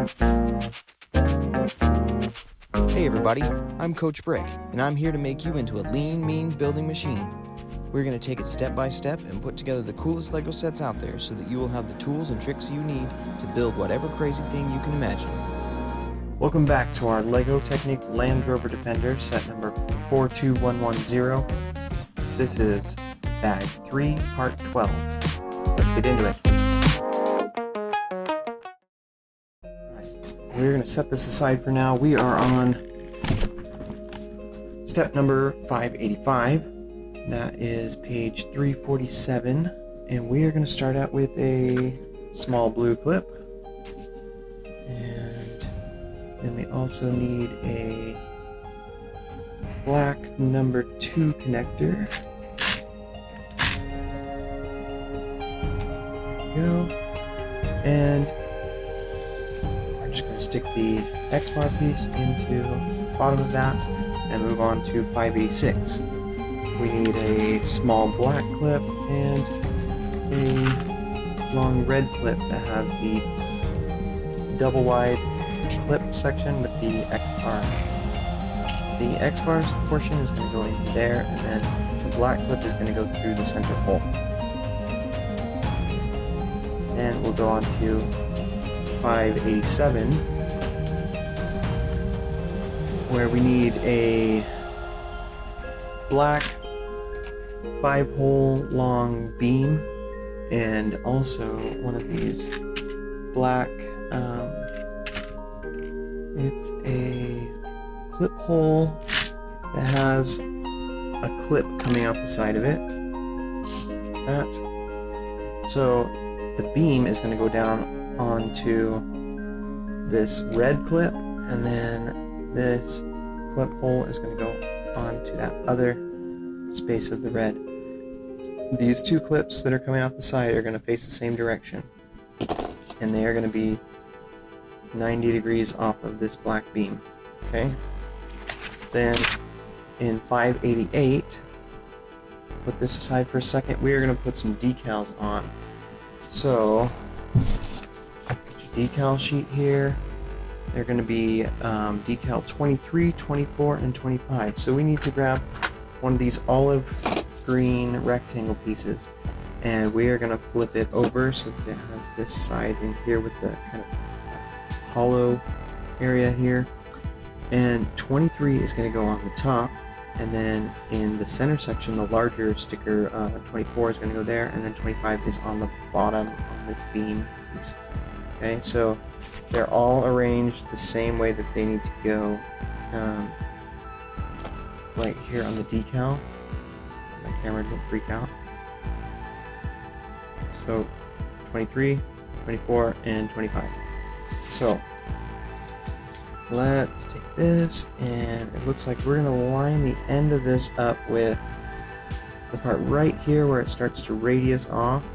Hey everybody, I'm Coach Brick, and I'm here to make you into a lean, mean building machine. We're going to take it step by step and put together the coolest LEGO sets out there so that you will have the tools and tricks you need to build whatever crazy thing you can imagine. Welcome back to our LEGO Technic Land Rover Defender set number 42110. This is bag 3, part 12. Let's get into it. We're going to set this aside for now. We are on step number 585. That is page 347. And we are going to start out with a small blue clip. And then we also need a black number 2 connector. There we go. And we're just going to stick the X-bar piece into the bottom of that and move on to 586. We need a small black clip and a long red clip that has the double wide clip section with the X-bar. The X-bar portion is going to go in there, and then the black clip is going to go through the center hole. And we'll go on to 587, where we need a black 5-hole long beam and also one of these black it's a clip hole that has a clip coming out the side of it. So the beam is going to go down onto this red clip, and then this clip hole is going to go onto that other space of the red. These two clips that are coming off the side are going to face the same direction, and they are going to be 90 degrees off of this black beam. Okay? Then in 588, put this aside for a second, we are going to put some decals on. So, decal sheet here, they're going to be decal 23, 24, and 25. So we need to grab one of these olive green rectangle pieces, and we are going to flip it over so that it has this side in here with the kind of hollow area here, and 23 is going to go on the top, and then in the center section the larger sticker 24 is going to go there, and then 25 is on the bottom on this beam piece. Okay, so they're all arranged the same way that they need to go right here on the decal. My camera didn't freak out. So 23, 24, and 25. So let's take this, and it looks like we're going to line the end of this up with the part right here where it starts to radius off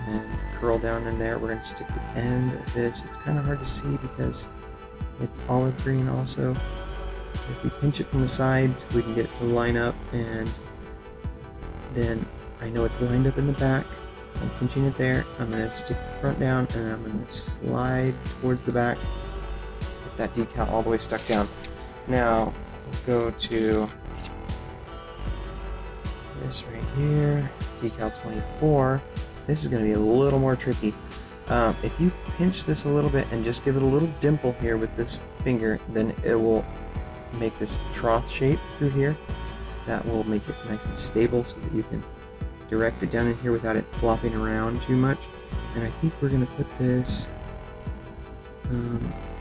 and curl down in there. We're going to stick the end of this. It's kind of hard to see because it's olive green also. If we pinch it from the sides, we can get it to line up, and then I know it's lined up in the back, so I'm pinching it there. I'm going to stick the front down, and I'm going to slide towards the back, get that decal all the way stuck down. Now, we'll go to this right here, decal 24. This is going to be a little more tricky. If you pinch this a little bit and just give it a little dimple here with this finger, then it will make this trough shape through here. That will make it nice and stable so that you can direct it down in here without it flopping around too much. And I think we're going to put this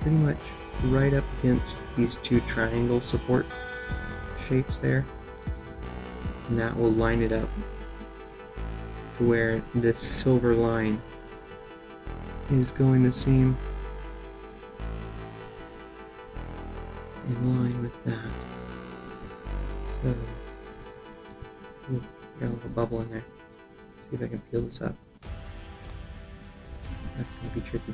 pretty much right up against these two triangle support shapes there, and that will line it up to where this silver line is going the same in line with that. So, ooh, got a little bubble in there. Let's see if I can peel this up. That's going to be tricky.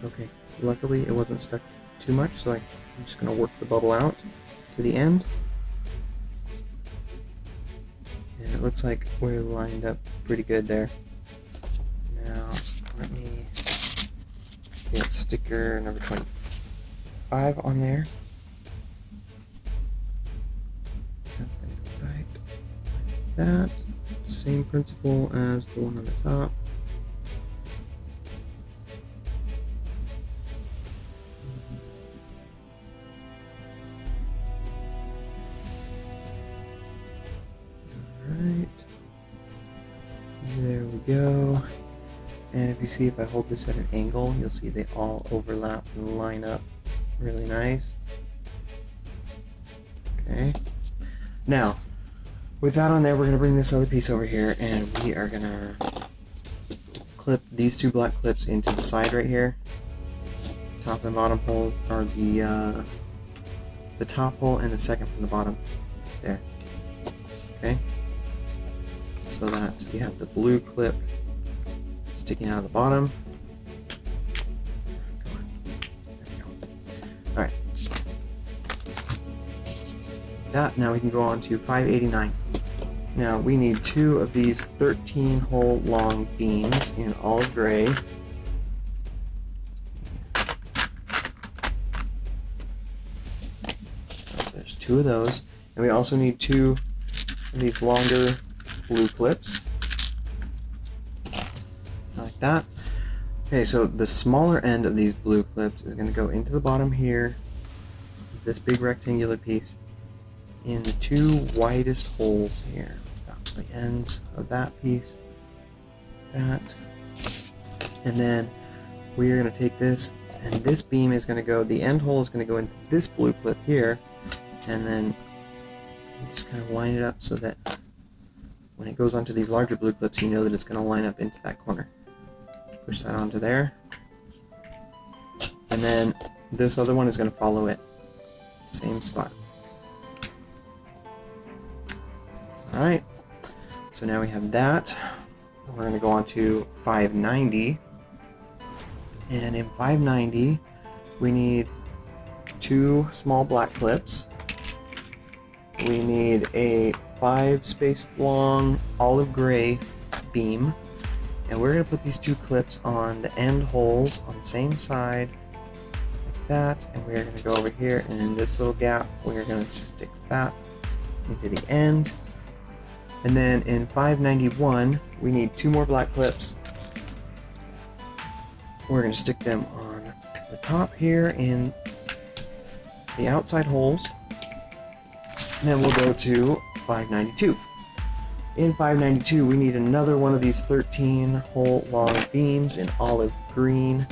Okay, luckily it wasn't stuck too much, so I'm just going to work the bubble out to the end. And it looks like we're lined up pretty good there. let me get sticker number 25 on there. That's going to go right like that. Same principle as the one on the top. Alright. There we go. And if you see, if I hold this at an angle, you'll see they all overlap and line up really nice. Okay. Now, with that on there, we're going to bring this other piece over here, and we are going to clip these two black clips into the side right here. Top and bottom hole, or the top hole and the second from the bottom. There. Okay. So that you have the blue clip sticking out of the bottom. Alright. That, now we can go on to 589. Now we need 2 of these 13 hole long beams in olive gray. So there's 2 of those. And we also need 2 of these longer blue clips. Like that. Okay, so the smaller end of these blue clips is going to go into the bottom here, this big rectangular piece, in the 2 widest holes here. That's the ends of that piece, that, and then we are going to take this, and this beam is going to go, the end hole is going to go into this blue clip here, and then just kind of line it up so that when it goes onto these larger blue clips, you know that it's going to line up into that corner. Push that onto there, and then this other one is going to follow it, same spot. Alright, so now we have that. We're going to go on to 590, and in 590 we need 2 small black clips. We need a 5 spaced long olive gray beam, and we're going to put these 2 clips on the end holes on the same side like that, and we're going to go over here, and in this little gap we're going to stick that into the end. And then in 591 we need 2 more black clips. We're going to stick them on the top here in the outside holes, and then we'll go to 592. In 592 we need another one of these 13 hole long beams in olive green.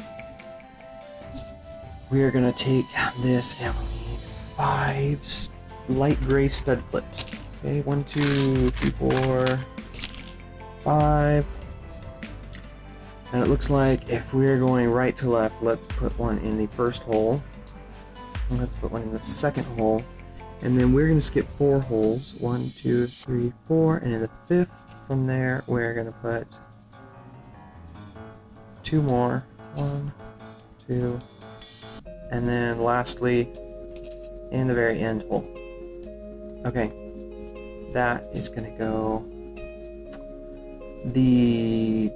We are going to take this and we need 5 light gray stud clips. Okay, 1, 2, 3, 4, 5. And it looks like if we're going right to left, let's put one in the first hole. And let's put one in the second hole. And then we're going to skip 4 holes. 1, 2, 3, 4. And in the 5th from there, we're going to put 2 more. 1, 2. And then lastly, in the very end hole. Okay. That is going to go, the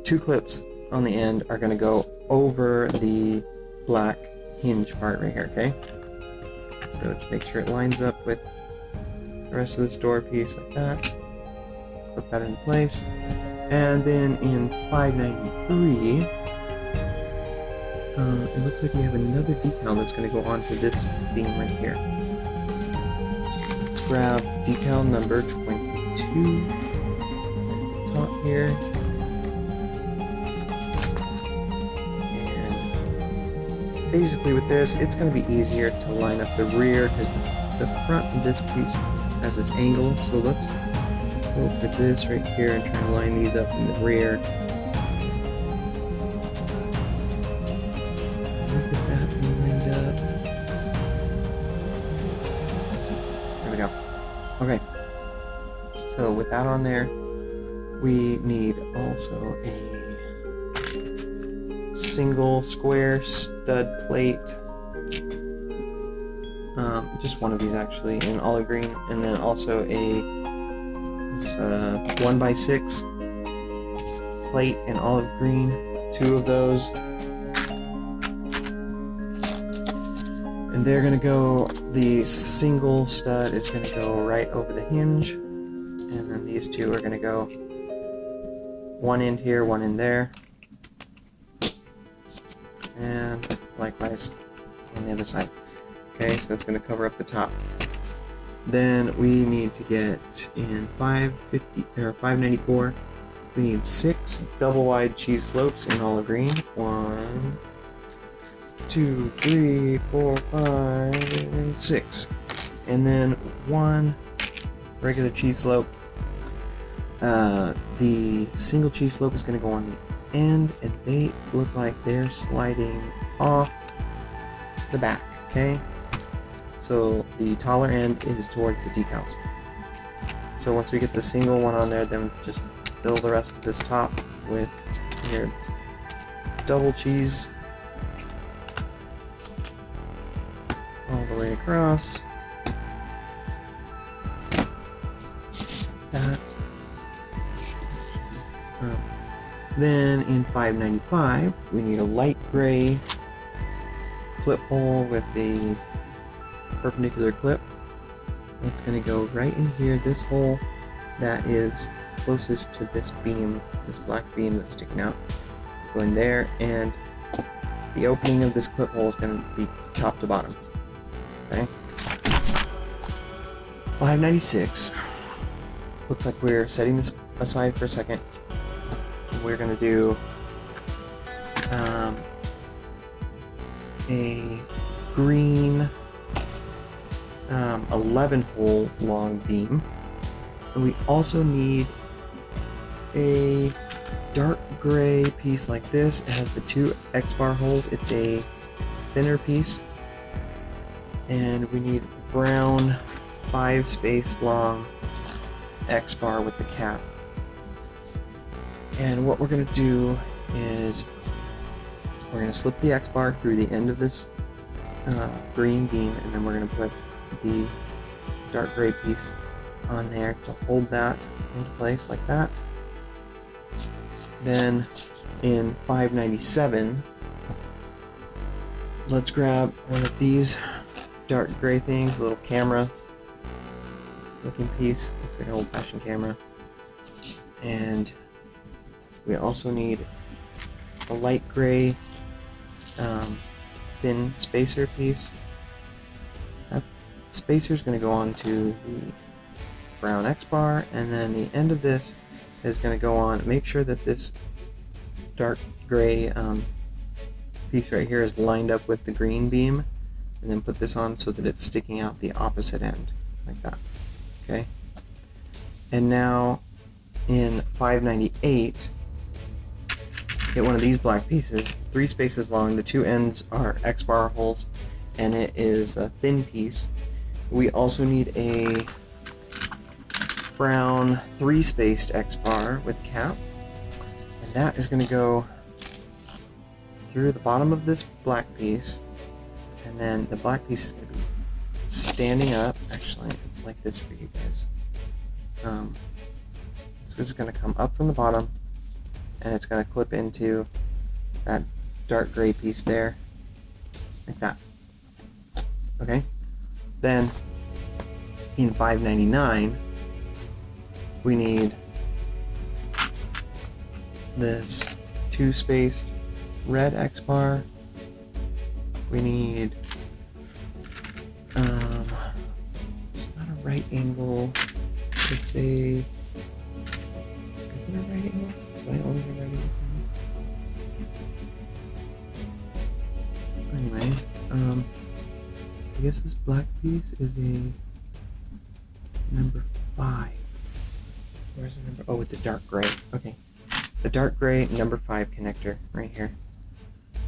2 clips on the end are going to go over the black hinge part right here, okay? So just make sure it lines up with the rest of this door piece like that. Flip that into place. And then in 593, it looks like we have another decal that's going to go onto this beam right here. Grab decal number 22 at the top here, and basically with this it's going to be easier to line up the rear because the front of this piece has this angle, so let's go for this right here and try to line these up in the rear. Look at that lined up. There we go. Okay, so with that on there, we need also a single square stud plate, just one of these actually in olive green, and then also a 1x6 plate in olive green, 2 of those. And they're going to go, the single stud is going to go right over the hinge, and then these 2 are going to go one end here, one in there, and likewise on the other side. Okay, so that's going to cover up the top. Then we need to get in 550 or 594. We need 6 double wide cheese slopes in olive green. 1, 2, 3, 4, 5, and 6. And then 1 regular cheese slope. The single cheese slope is going to go on the end, and they look like they're sliding off the back. Okay. So the taller end is toward the decals. So once we get the single one on there, then just fill the rest of this top with your double cheese all the way across. That. Then in 595, we need a light gray clip hole with the perpendicular clip. It's going to go right in here, this hole that is closest to this beam, this black beam that's sticking out. Go in there, and the opening of this clip hole is going to be top to bottom. Okay. 596. Looks like we're setting this aside for a second. We're going to do a green 11 hole long beam, and we also need a dark gray piece like this. It has the 2 X-bar holes. It's a thinner piece, and we need brown 5 space long X-bar with the cap. And what we're going to do is we're going to slip the X-bar through the end of this green beam, and then we're going to put the dark gray piece on there to hold that into place like that. Then in 597, let's grab one of these dark gray things, a little camera looking piece, looks like an old-fashioned camera, and we also need a light gray thin spacer piece. That spacer is going to go onto the brown X-bar, and then the end of this is going to go on. Make sure that this dark gray piece right here is lined up with the green beam, and then put this on so that it's sticking out the opposite end like that. Okay, and now in 598, get one of these black pieces. It's 3 spaces long. The 2 ends are X-bar holes, and it is a thin piece. We also need a brown 3-spaced X-bar with cap, and that is going to go through the bottom of this black piece, and then the black piece is going to be standing up. Actually, it's like this for you guys. So this is going to come up from the bottom, and it's going to clip into that dark gray piece there, like that. Okay? Then, in 599, we need this 2-spaced red X-bar. We need, it's not a right angle, it's a, is it a right angle? Do I only have right angles on it? Anyway, I guess this black piece is a number 5. Where's the number? Oh, it's a dark gray. Okay. The dark gray number 5 connector right here.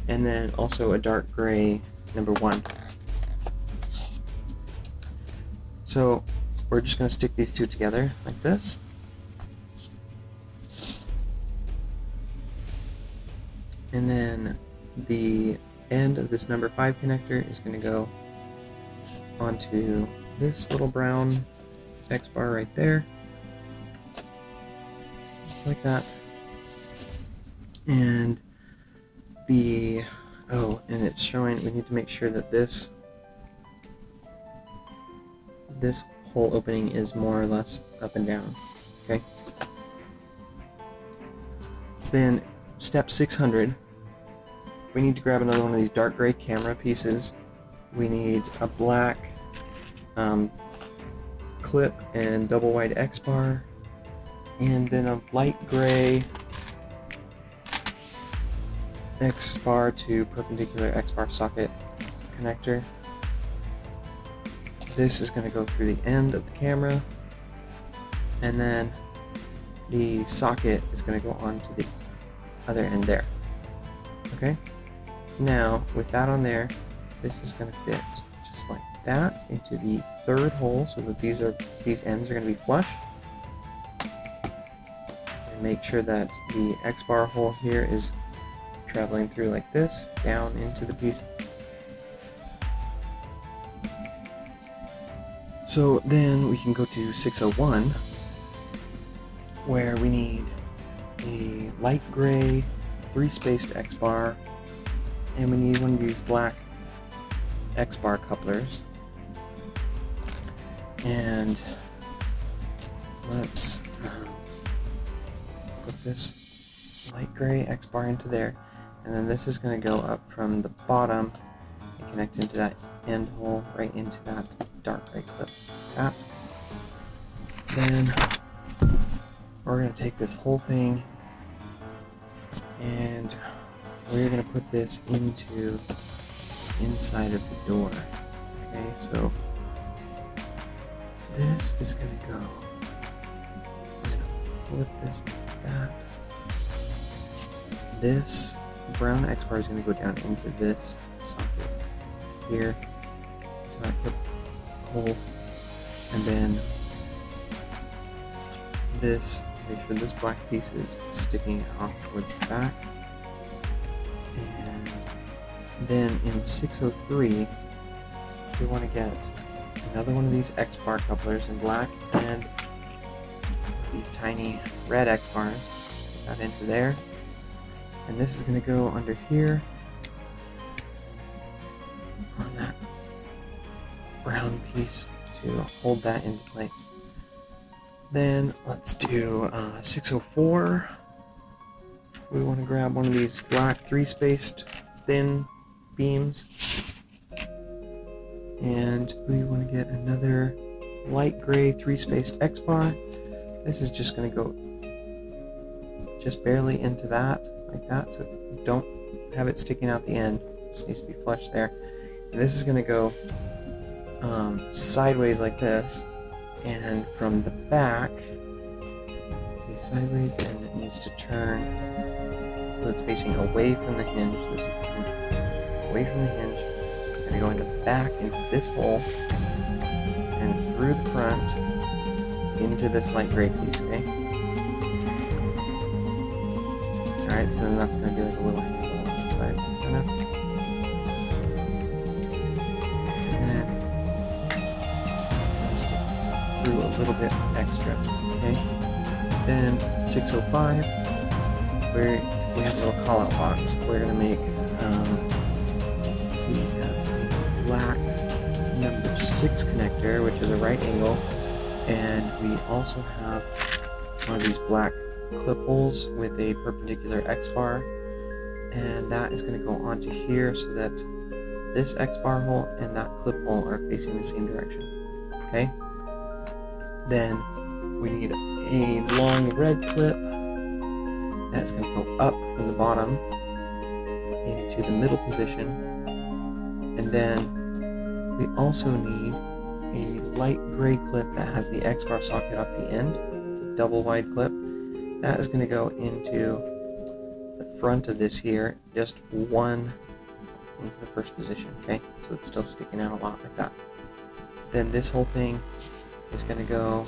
And then also a dark gray number 1. So we're just going to stick these 2 together like this. And then the end of this number 5 connector is going to go onto this little brown X-bar right there. Just like that. And and it's showing, we need to make sure that this hole opening is more or less up and down. Okay. Then step 600, we need to grab another one of these dark gray camera pieces. We need a black clip and double wide X bar, and then a light gray X bar to perpendicular X bar socket connector. This is going to go through the end of the camera, and then the socket is going to go onto the other end there. Okay? Now, with that on there, this is going to fit just like that into the third hole, so that these ends are going to be flush. And make sure that the X bar hole here is traveling through like this, down into the piece. So then we can go to 601, where we need a light gray 3-spaced X bar, and we need one of these black X bar couplers. And let's put this light gray X bar into there, and then this is going to go up from the bottom and connect into that end hole right into that dark gray clip. Then we're going to take this whole thing and we're going to put this into inside of the door. Okay, so this is going to go, we're going to flip this like that. This brown X bar is going to go down into this socket here, to that clip hole, and then this, make sure this black piece is sticking off towards the back. And then in 603, we want to get another one of these X bar couplers in black and these tiny red X bars. Put that into there, and this is going to go under here on that brown piece to hold that into place. Then let's do 604. We want to grab one of these black 3-spaced thin beams, and we want to get another light gray 3-spaced X bar. This is just going to go just barely into that, like that, so don't have it sticking out the end. It just needs to be flush there. And this is going to go sideways like this, and from the back, see, sideways, and it needs to turn so it's facing away from the hinge. There's a hinge away from the hinge. It's going to go in the back into this hole and through the front into this light gray piece. Okay. All right. So then that's going to be like a little handle on the side. Through a little bit extra. Okay. Then 605, where we have a little call out box. We're gonna make let's see, we have a black number 6 connector, which is a right angle, and we also have one of these black clip holes with a perpendicular X bar, and that is going to go onto here so that this X bar hole and that clip hole are facing the same direction. Okay. Then we need a long red clip that's going to go up from the bottom into the middle position, and then we also need a light gray clip that has the X bar socket off the end. It's a double wide clip that is going to go into the front of this here, just one into the first position. Okay, so it's still sticking out a lot like that. Then this whole thing is going to go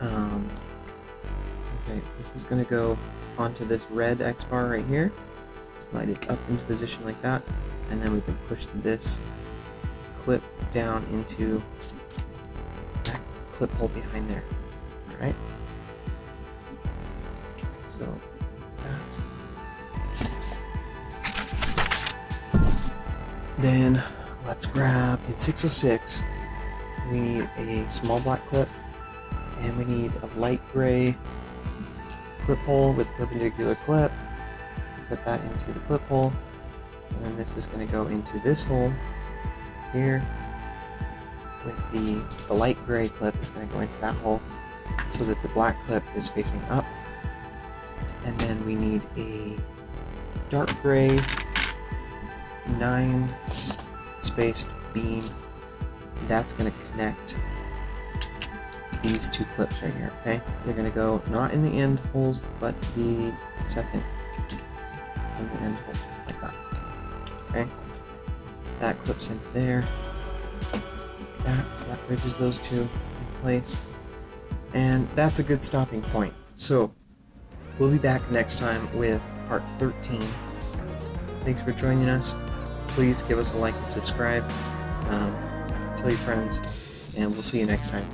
okay, this is going to go onto this red X bar right here, slide it up into position like that, and then we can push this clip down into that clip hole behind there. Alright, so So that. Then let's grab in 606. We need a small black clip, and we need a light gray clip hole with perpendicular clip. Put that into the clip hole, and then this is going to go into this hole here. With the light gray clip is going to go into that hole, so that the black clip is facing up. And then we need a dark gray 9 spaced beam. That's going to connect these two clips right here, okay? They're going to go not in the end holes, but the second in the end hole, like that, okay? That clips into there, like that, so that bridges those two in place. And that's a good stopping point. So, we'll be back next time with part 13. Thanks for joining us. Please give us a like and subscribe. Tell your friends, and we'll see you next time.